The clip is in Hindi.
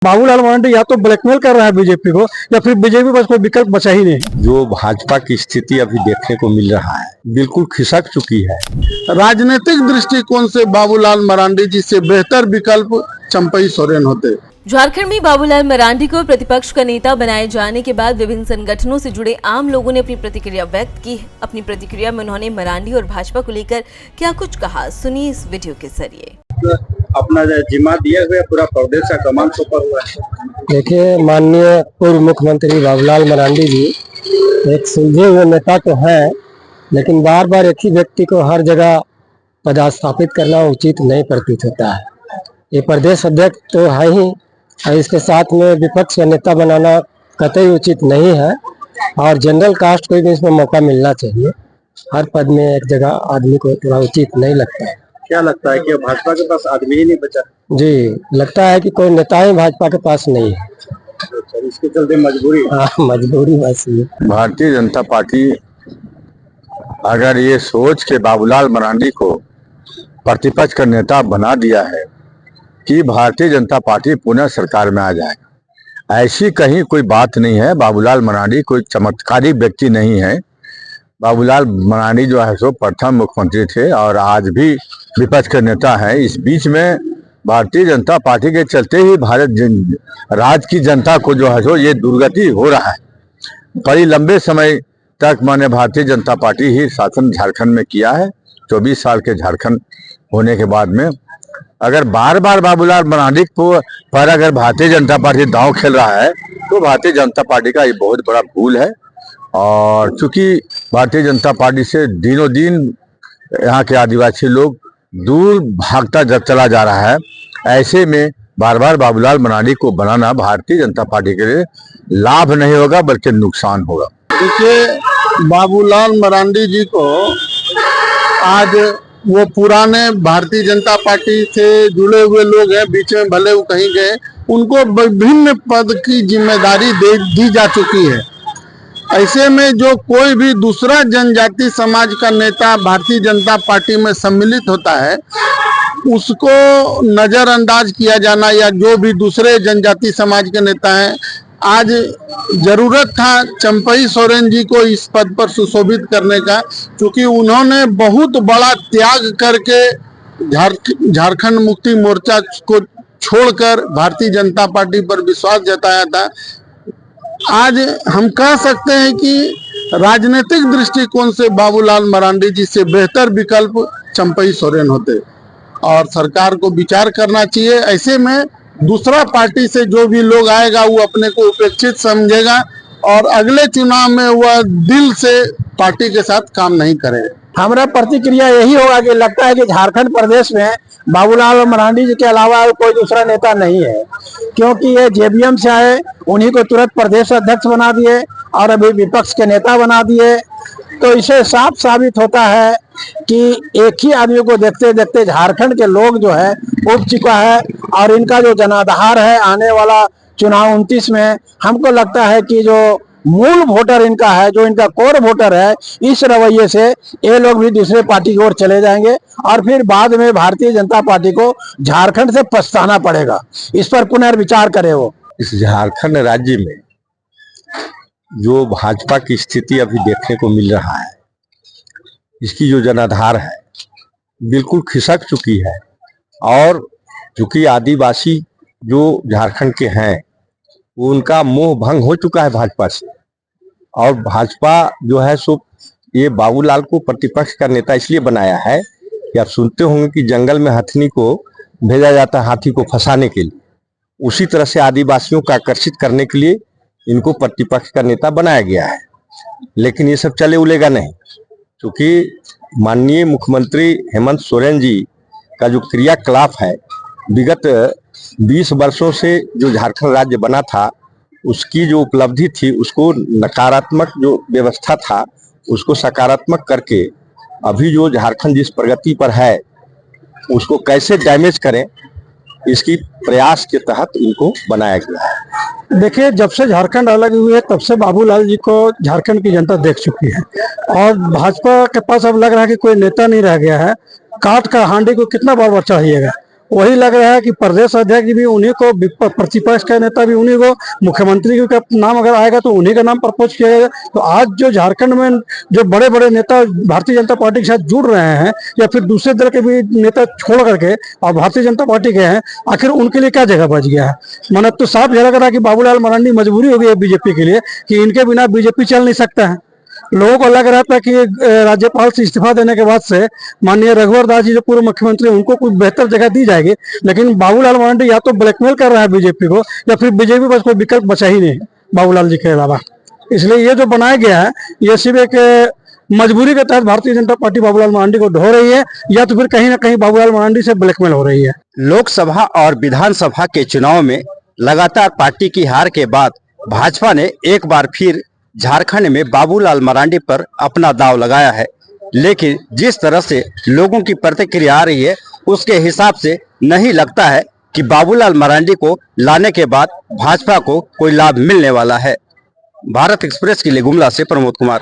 बाबूलाल मरांडी या तो ब्लैकमेल कर रहा है बीजेपी को, या फिर बीजेपी बस कोई विकल्प बचा ही नहीं। जो भाजपा की स्थिति अभी देखने को मिल रहा है बिल्कुल खिसक चुकी है। राजनीतिक दृष्टिकोण से बाबूलाल मरांडी जी से बेहतर विकल्प चंपई सोरेन होते। झारखंड में बाबूलाल मरांडी को प्रतिपक्ष का नेता बनाए जाने के बाद विभिन्न संगठनों से जुड़े आम लोगों ने अपनी प्रतिक्रिया व्यक्त की। अपनी प्रतिक्रिया में उन्होंने मरांडी और भाजपा को लेकर क्या कुछ कहा, सुनिए इस वीडियो के जरिए। अपना जिम्मा दिया हुआ पूरा प्रदेश का कमान सौंपा हुआ है। देखिए, माननीय पूर्व मुख्यमंत्री बाबूलाल मरांडी जी एक सुलझे हुए नेता तो हैं, लेकिन बार बार एक ही व्यक्ति को हर जगह पदस्थापित करना उचित नहीं प्रतीत होता है। ये प्रदेश अध्यक्ष तो है ही, और इसके साथ में विपक्ष का नेता बनाना कतई उचित नहीं है, और जनरल कास्ट को भी इसमें मौका मिलना चाहिए। हर पद में एक जगह आदमी को थोड़ा उचित नहीं लगता है। क्या लगता है कि भाजपा के पास आदमी ही नहीं बचा? जी, लगता है कि कोई नेता ही भाजपा के पास नहीं है। अच्छा, इसके चलते मजबूरी? हाँ, मजबूरी बस ये। भारतीय जनता पार्टी अगर ये सोच के बाबूलाल मरांडी को प्रतिपक्ष का नेता बना दिया है कि भारतीय जनता पार्टी पुनः सरकार में आ जाएगा, ऐसी कहीं कोई बात नहीं है। बाबूलाल मरांडी कोई चमत्कारी व्यक्ति नहीं है। बाबूलाल मरांडी जो है सो प्रथम मुख्यमंत्री थे और आज भी विपक्ष के नेता है। इस बीच में भारतीय जनता पार्टी के चलते ही राज्य की जनता को जो है सो ये दुर्गति हो रहा है। कई लंबे समय तक मैंने भारतीय जनता पार्टी ही शासन झारखंड में किया है। 24 साल के झारखंड होने के बाद में अगर बार बार बाबूलाल मरांडी पर अगर भारतीय जनता पार्टी दांव खेल रहा है तो भारतीय जनता पार्टी का ये बहुत बड़ा भूल है। और चूंकि भारतीय जनता पार्टी से दिनों दिन यहाँ के आदिवासी लोग दूर भागता जब चला जा रहा है, ऐसे में बार बार बाबूलाल मरांडी को बनाना भारतीय जनता पार्टी के लिए लाभ नहीं होगा बल्कि नुकसान होगा। देखिए, बाबूलाल मरांडी जी को आज वो पुराने भारतीय जनता पार्टी से जुड़े हुए लोग हैं, बीच में भले वो कहीं गए, उनको विभिन्न पद की जिम्मेदारी दी जा चुकी है। ऐसे में जो कोई भी दूसरा जनजाति समाज का नेता भारतीय जनता पार्टी में सम्मिलित होता है, उसको नजरअंदाज किया जाना, या जो भी दूसरे जनजाति समाज के नेता हैं, आज जरूरत था चंपई सोरेन जी को इस पद पर सुशोभित करने का, क्योंकि उन्होंने बहुत बड़ा त्याग करके झारखंड मुक्ति मोर्चा को छोड़कर भारतीय जनता पार्टी पर विश्वास जताया था। आज हम कह सकते हैं कि राजनीतिक दृष्टिकोण से बाबूलाल मरांडी जी से बेहतर विकल्प चंपई सोरेन होते, और सरकार को विचार करना चाहिए। ऐसे में दूसरा पार्टी से जो भी लोग आएगा वो अपने को उपेक्षित समझेगा और अगले चुनाव में वह दिल से पार्टी के साथ काम नहीं करेगा। हमारा प्रतिक्रिया यही होगा कि लगता है कि झारखंड प्रदेश में बाबूलाल मरांडी जी के अलावा कोई दूसरा नेता नहीं है, क्योंकि ये जेबीएम से आए, उन्हीं को तुरंत प्रदेश अध्यक्ष बना दिए और अभी विपक्ष के नेता बना दिए। तो इसे साफ साबित होता है कि एक ही आदमी को देखते देखते झारखंड के लोग जो है उब चुका है, और इनका जो जनाधार है आने वाला चुनाव 29 में, हमको लगता है कि जो मूल वोटर इनका है, जो इनका कोर वोटर है, इस रवैये से ये लोग भी दूसरे पार्टी की ओर चले जाएंगे, और फिर बाद में भारतीय जनता पार्टी को झारखंड से पछताना पड़ेगा। इस पर पुनर्विचार करे वो। इस झारखंड राज्य में जो भाजपा की स्थिति अभी देखने को मिल रहा है, इसकी जो जनाधार है बिल्कुल खिसक चुकी है। और चूंकि आदिवासी जो झारखंड के हैं उनका मोह भंग हो चुका है भाजपा से, और भाजपा जो है सो ये बाबूलाल को प्रतिपक्ष का नेता इसलिए बनाया है कि आप सुनते होंगे कि जंगल में हथनी को भेजा जाता है हाथी को फंसाने के लिए, उसी तरह से आदिवासियों को आकर्षित करने के लिए इनको प्रतिपक्ष का नेता बनाया गया है। लेकिन ये सब चले उलेगा नहीं, क्योंकि माननीय मुख्यमंत्री हेमंत सोरेन जी का जो क्रियाकलाप है विगत 20 वर्षों से जो झारखंड राज्य बना था, उसकी जो उपलब्धि थी उसको नकारात्मक जो व्यवस्था था उसको सकारात्मक करके अभी जो झारखंड जिस प्रगति पर है उसको कैसे डैमेज करें, इसकी प्रयास के तहत इनको बनाया गया है। देखिए, जब से झारखंड अलग हुई है तब से बाबूलाल जी को झारखंड की जनता देख चुकी है, और भाजपा के पास अब लग रहा है कि कोई नेता नहीं रह गया है। काट का हांडी को कितना बार चढ़ाइएगा, वही लग रहा है कि प्रदेश अध्यक्ष भी उन्हीं को, प्रतिपक्ष का नेता भी उन्हीं को, मुख्यमंत्री का नाम अगर आएगा तो उन्हीं का नाम प्रपोज किया जाएगा। तो आज जो झारखंड में जो बड़े बड़े नेता भारतीय जनता पार्टी के साथ जुड़ रहे हैं या फिर दूसरे दल के भी नेता छोड़ करके और भारतीय जनता पार्टी के हैं, आखिर उनके लिए क्या जगह बच गया है? मतलब तो साफ झलक रहा है कि बाबूलाल मरांडी मजबूरी हो गई है बीजेपी के लिए कि इनके बिना बीजेपी चल नहीं सकता है। लोगों को लग रहा था कि राज्यपाल से इस्तीफा देने के बाद से माननीय रघुवर दास जी जो पूर्व मुख्यमंत्री, उनको कुछ बेहतर जगह दी जाएगी, लेकिन बाबूलाल मरांडी या तो ब्लैकमेल कर रहा है बीजेपी को या फिर बीजेपी बस कोई विकल्प बचा ही नहीं है बाबूलाल जी के अलावा। इसलिए ये जो बनाया गया है ये सिर्फ एक मजबूरी के तहत भारतीय जनता पार्टी बाबूलाल मरांडी को ढो रही है या तो फिर कहीं ना कहीं बाबूलाल मरांडी से ब्लैकमेल हो रही है। लोकसभा और विधानसभा के चुनाव में लगातार पार्टी की हार के बाद भाजपा ने एक बार फिर झारखंड में बाबूलाल मरांडी पर अपना दांव लगाया है, लेकिन जिस तरह से लोगों की प्रतिक्रिया आ रही है उसके हिसाब से नहीं लगता है कि बाबूलाल मरांडी को लाने के बाद भाजपा को कोई लाभ मिलने वाला है। भारत एक्सप्रेस के लिए गुमला से प्रमोद कुमार।